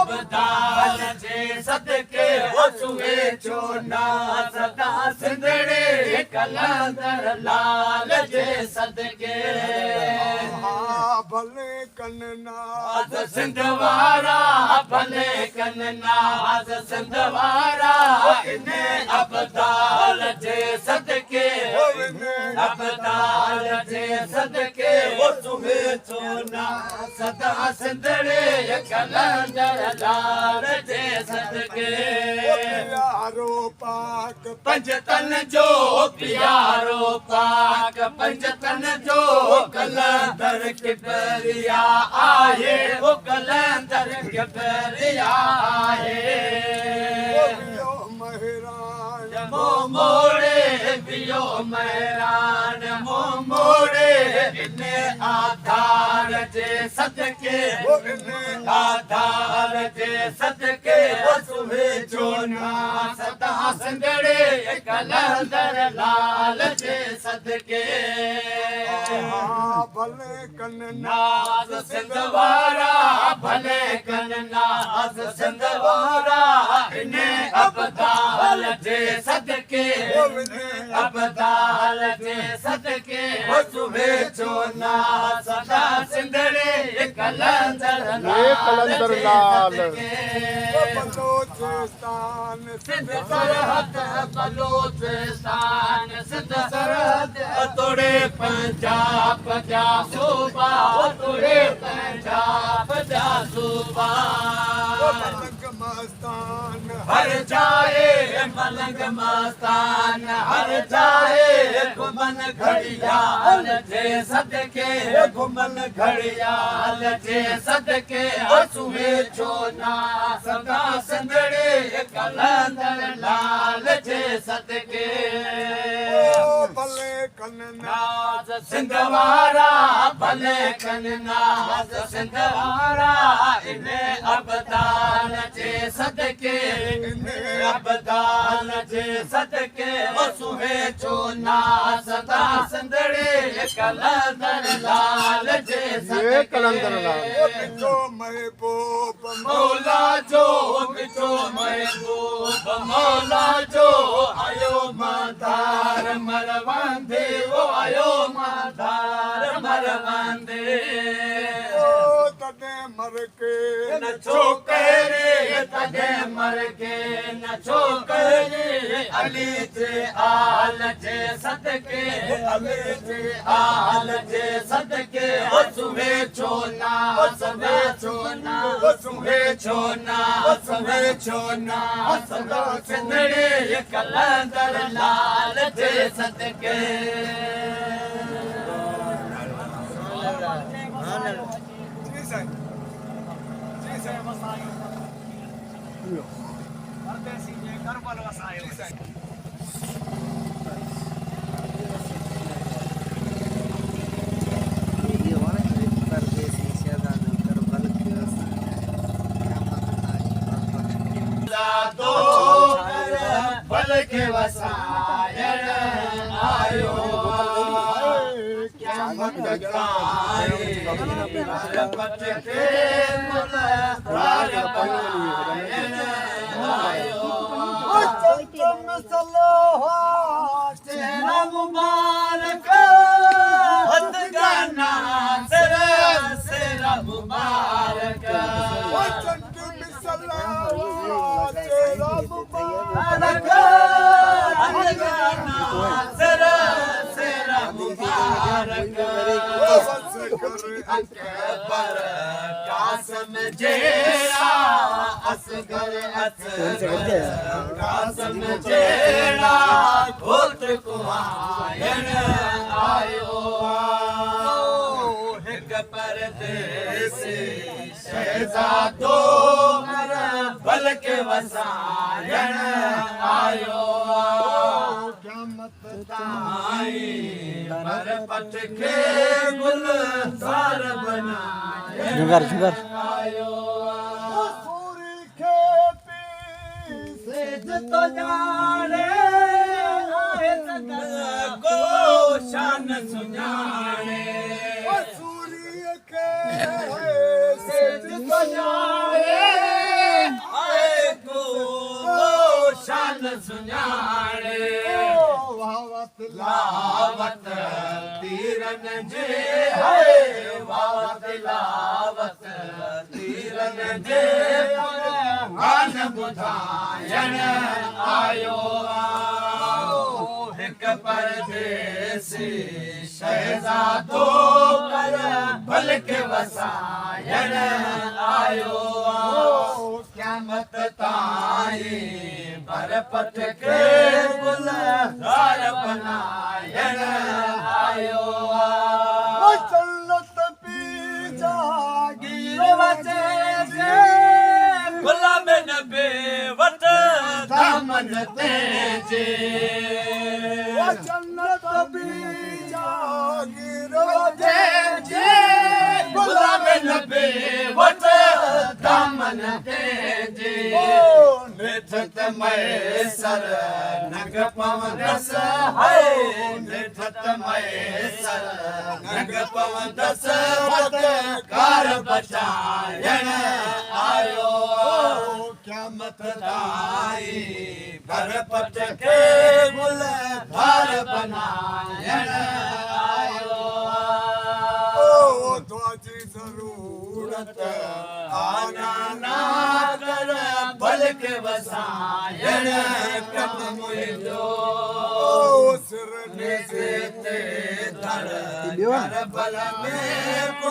अबदाल जे सदके सुहे चोना सदा सिंधड़े कलंदर लाल जे सदके भले कन्ना सिंधवारा भले कन्ना सिंधवारा इने अबदाल जे सदके अबदाल जे सदके सुहे चोना सदा सिंधड़े कलंदर लाल जे सदके प्यारो पाक पंजतन जो प्यारो पाक पंजतन जो कलंदर किबरिया आहे वो कलंदर किबरिया आहे महरान मो मोड़े बियो महरान मो मोड़े इने आधार जे सदके आधार जे सदके सुहे चोना सदा सिंधड़े कलंदर लाल जे सदके भले कन्ना नाज सिंधवारा भले कन्नाज सिंधवारा इने अबदाल जे सदके अबदाल जे सदके सुहे चोना सदा सिंधड़े कलंदर लाल बलोचिस्तान सिंध सरहद बलोचिस्तान सिंध सरहद तोड़े पंजाब जा सूबा तोड़े पंजाब जा सूबा मलंग मस्तान हर जाए मलंग मस्तान हर जाए घुमन घड़ियाल जे सदके घुमन घड़ियाल जे सदके सुहे चोना सदा सिंधड़े कलंदर लाल जे सदके भले कन्ना नाज सिंधवारा भले कन्नाज सिंधवारा इने अबदाल जे सदके अबदाल जे सदके सुहे चोना सदा सिंधड़े कलंदर लाल जे सदके जो महबूब मौला जो मिठो महबूब मौला जो आयो माधार मरवांदे वो आयो माधार मरवांदे तने मर के न छोकरे तने मर के न छोकरे अली जे आल जे सदके अली जे आल जे सदके सुहे चोना सुहे चोना सुहे चोना सुहे चोना सदा सिंधड़े कलंदर लाल जे सदके जी साईं जी साईं वसायो परदेसी जे करबल वसायो भल के वसायण आयो क्या मन गाए पट के मन प्राण पायण आयो तुम सलोहा तेरा मुबारक हथ गाना तेरा मुबारक तुम सलोहा तेरा मुबारक हथ गाना तेरा मुबारक अकबर कासम जेड़ा असगर असगर कासम जेड़ा घोट कुआयण आयो हिक परदेसी शहजादो भल के वसायण आयो ताई पर पट के गुलजार बनाए जुगर जुगर आयो सूरी के पी सेज तो जाने को शान सुजाने सूरी के सेज तो जाने लावत तीरन जे है वावत लावत तीरन जे गान ॿुधाइण आयो हिक परदेसी शहज़ादो कर भलक वसाइण आयो क़यामत ताईं बरपत खे गुलज़ार बनाइण आयो जन्नत पी जागीर वचे जे गुलाम नबी वट दामन ते जे जन्नत पी जागीर जे जे गुलाम नबी वट दामन ते जे निठत मैसर नग पवंदस है निठत मैसर नग पवंदस कार बचाइण आयो क़यामत ताईं बरपत खे गुलज़ार बनाइण आयो तुझी ज़रूरत आना ना कर भलक वसाइण कम मुंहिंजो सिर ते धड़ कर भल में